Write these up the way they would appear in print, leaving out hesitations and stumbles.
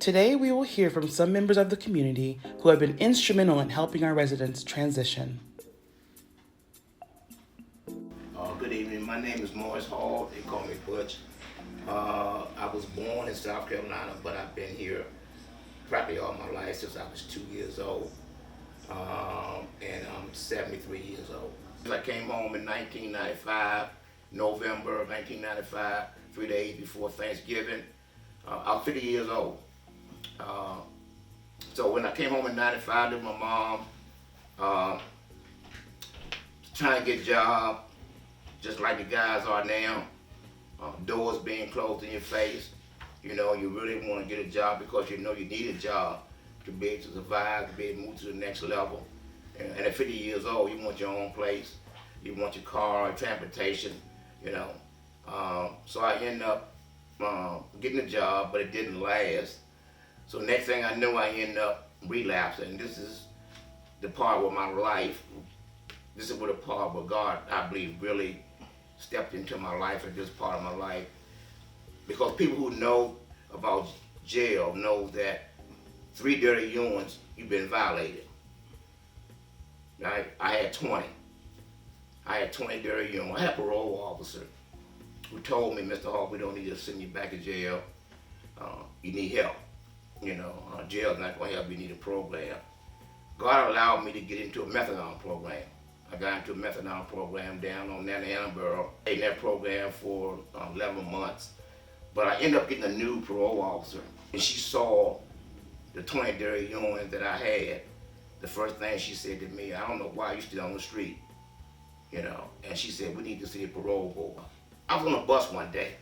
Today, we will hear from some members of the community who have been instrumental in helping our residents transition. Good evening. My name is Morris Hall. They call me Butch. I was born in South Carolina, but I've been here practically all my life since I was 2 years old. And I'm 73 years old. I came home in 1995, November of 1995, 3 days before Thanksgiving. I was 50 years old. So when I came home in 95, lived with my mom, trying to get a job, just like the guys are now. Doors being closed in your face. You know, you really want to get a job because you know you need a job to be able to survive, to be able to move to the next level. And at 50 years old, you want your own place. You want your car, transportation, you know. So I ended up getting a job, but it didn't last. So next thing I knew, I ended up relapsing. This is the part where my life, this is where the part where God, I believe, really stepped into my life at this part of my life. Because people who know about jail know that 3 dirty units, you've been violated. Right? I had 20. I had 20 dirty units. I had a parole officer who told me, Mr. Hall, we don't need to send you back to jail. You need help. You know, jail's not going to help. You need a program. God allowed me to get into a methadone program. I got into a methadone program down on Annabelle. I in that program for 11 months. But I ended up getting a new parole officer. And she saw the 20 dirty units that I had. The first thing she said to me, I don't know why you're still on the street. You know, and she said, we need to see a parole board. I was on a bus one day,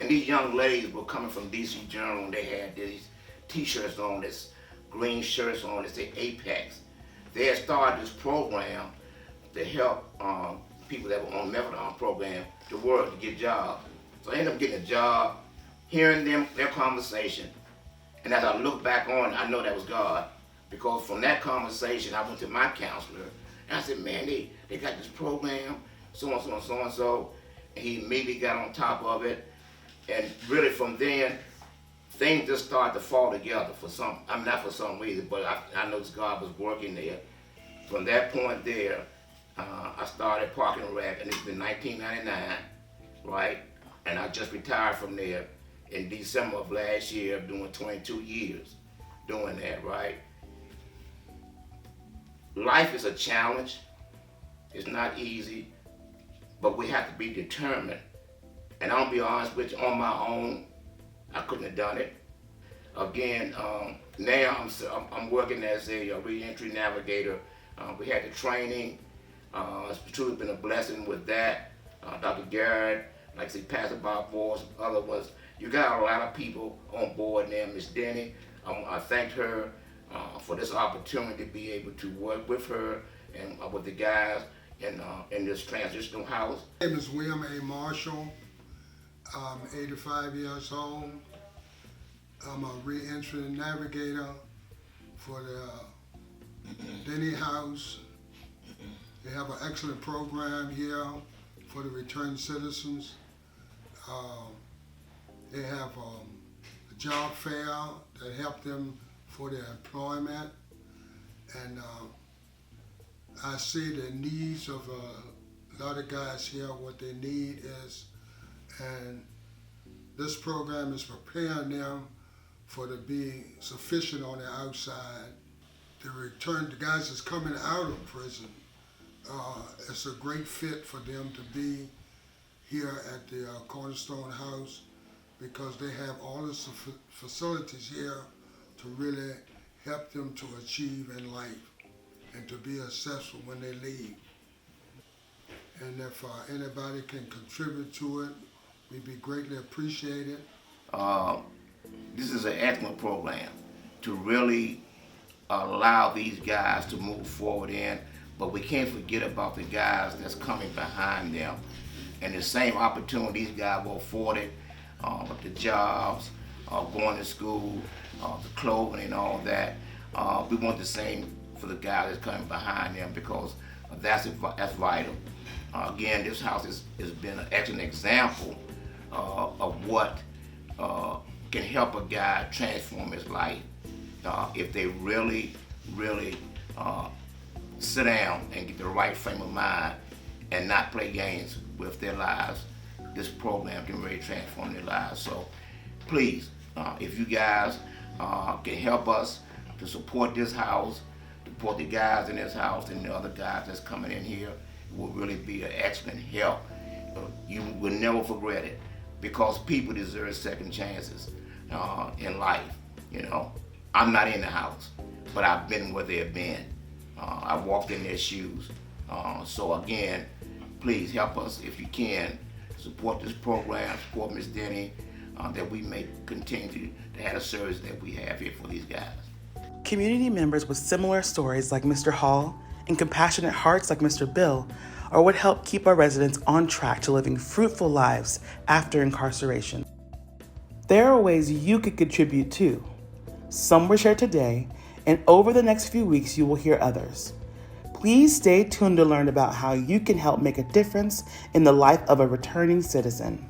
and these young ladies were coming from DC Journal, and they had these t-shirts on, this green shirts on that say Apex. They had started this program to help people that were on the methadone program to work, to get jobs. So I ended up getting a job, hearing their conversation. And as I look back on it, I know that was God. Because from that conversation, I went to my counselor, and I said, man, they got this program, so-and-so and so-and-so. And he immediately got on top of it. And really from then, things just started to fall together for some, I mean, not for some reason, but I know God was working there. From that point there, I started Parking Rec, and it's been 1999, right? And I just retired from there in December of last year, doing 22 years doing that, right? Life is a challenge. It's not easy, but we have to be determined. And I'll be honest with you, on my own, I couldn't have done it. Again, now I'm working as a re-entry navigator. We had the training. It's truly been a blessing with that. Dr. Garrett, like I said, Pastor Bob Force, other ones. You got a lot of people on board now. Miss Denny, I thanked her for this opportunity to be able to work with her and with the guys in this transitional house. My name is William A. Marshall. I'm 85 years old. I'm a re-entry navigator for the Denny House. They have an excellent program here for the returned citizens. They have a job fair that help them for their employment. And I see the needs of a lot of guys here, what they need is, and this program is preparing them for to be sufficient on the outside. The guys that's coming out of prison, it's a great fit for them to be here at the Cornerstone House because they have all the facilities here to really help them to achieve in life and to be successful when they leave. And if anybody can contribute to it, we'd be greatly appreciated. This is an excellent program to really allow these guys to move forward in, but we can't forget about the guys that's coming behind them. And the same opportunity these guys were afforded, the jobs, going to school, the clothing and all that. We want the same for the guys that's coming behind them because that's vital. Again, this house has been an excellent example of what can help a guy transform his life if they really, really sit down and get the right frame of mind and not play games with their lives. This program can really transform their lives. So please, if you guys can help us to support this house, support the guys in this house and the other guys that's coming in here, it will really be an excellent help. You will never regret it, because people deserve second chances in life. You know, I'm not in the house, but I've been where they've been. I walked in their shoes. So again, please help us if you can. Support this program, support Ms. Denny, that we may continue to have a service that we have here for these guys. Community members with similar stories like Mr. Hall and compassionate hearts like Mr. Bill are what help keep our residents on track to living fruitful lives after incarceration. There are ways you could contribute too. Some were shared today, and over the next few weeks you will hear others. Please stay tuned to learn about how you can help make a difference in the life of a returning citizen.